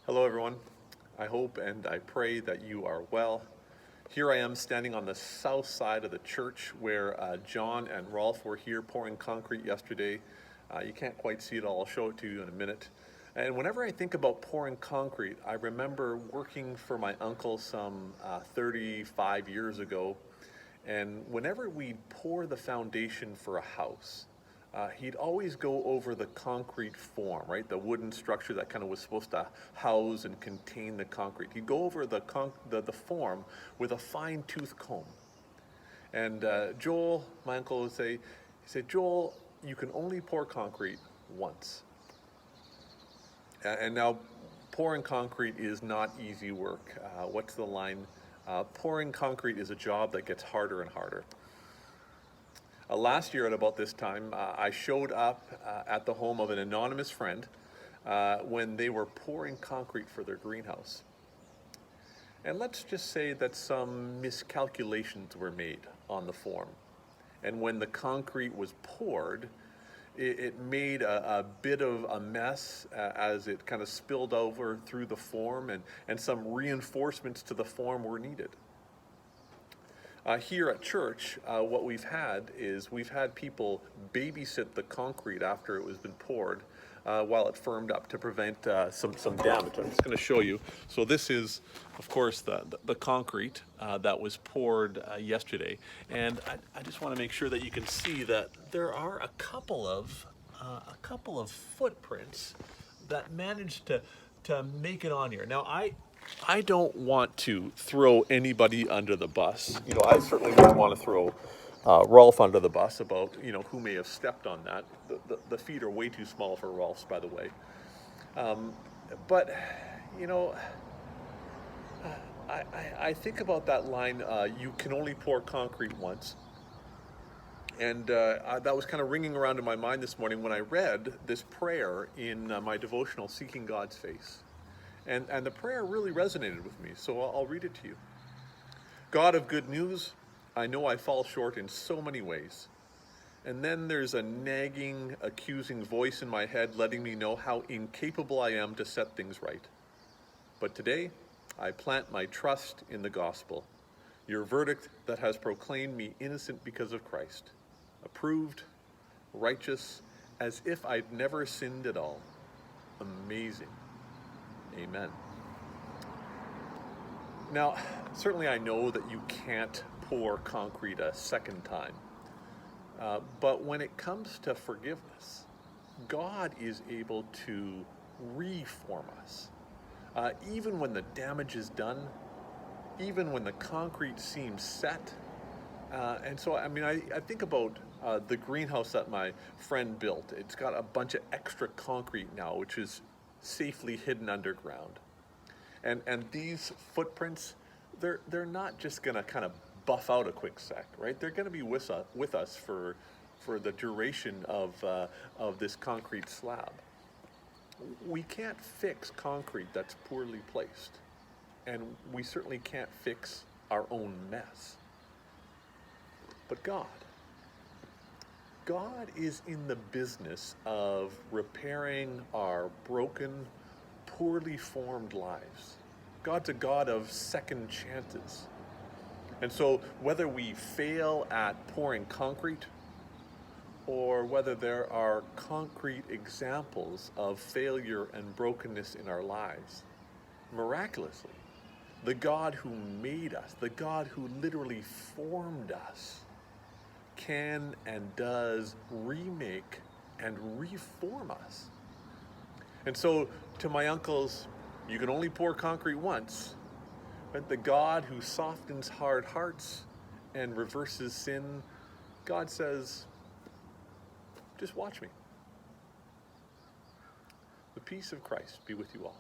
Hello everyone. I hope and I pray that you are well. Here I am standing on the south side of the church where John and Rolf were here pouring concrete yesterday. You can't quite see it all, I'll show it to you in a minute. And whenever I think about pouring concrete, I remember working for my uncle some 35 years ago. And whenever we'd pour the foundation for a house, he'd always go over the concrete form, right? The wooden structure that kind of was supposed to house and contain the concrete. He'd go over the form with a fine-tooth comb. And Joel, my uncle, would say, he said, "Joel, you can only pour concrete once." And now, pouring concrete is not easy work. What's the line? Pouring concrete is a job that gets harder and harder. Last year at about this time, I showed up at the home of an anonymous friend when they were pouring concrete for their greenhouse. And let's just say that some miscalculations were made on the form. And when the concrete was poured, it made a bit of a mess as it kind of spilled over through the form, and some reinforcements to the form were needed. Here at church, what we've had is we've had people babysit the concrete after it was been poured while it firmed up to prevent some damage. I'm just going to show you. So this is, of course, the concrete that was poured yesterday. And I just want to make sure that you can see that there are a couple of footprints that managed to make it on here. Now, I don't want to throw anybody under the bus. You know, I certainly wouldn't want to throw Rolf under the bus about, who may have stepped on that. The feet are way too small for Rolf's, by the way. But, I think about that line, you can only pour concrete once. And that was kind of ringing around in my mind this morning when I read this prayer in my devotional, Seeking God's Face. And the prayer really resonated with me, so I'll read it to you. God of good news, I know I fall short in so many ways. And then there's a nagging, accusing voice in my head letting me know how incapable I am to set things right. But today, I plant my trust in the gospel, your verdict that has proclaimed me innocent because of Christ, approved, righteous, as if I'd never sinned at all. Amazing. Amen. Now, certainly I know that you can't pour concrete a second time. But when it comes to forgiveness, God is able to reform us. Even when the damage is done, even when the concrete seems set. And so, I think about the greenhouse that my friend built. It's got a bunch of extra concrete now, which is safely hidden underground. And these footprints, they're not just gonna kind of buff out a quick sec, right? They're gonna be with us for the duration of this concrete slab. We can't fix concrete that's poorly placed, and we certainly can't fix our own mess. But God is in the business of repairing our broken, poorly formed lives. God's a God of second chances. And so whether we fail at pouring concrete, or whether there are concrete examples of failure and brokenness in our lives, miraculously, the God who made us, the God who literally formed us, can and does remake and reform us. And so to my uncles, you can only pour concrete once, but the God who softens hard hearts and reverses sin, God says, just watch me. The peace of Christ be with you all.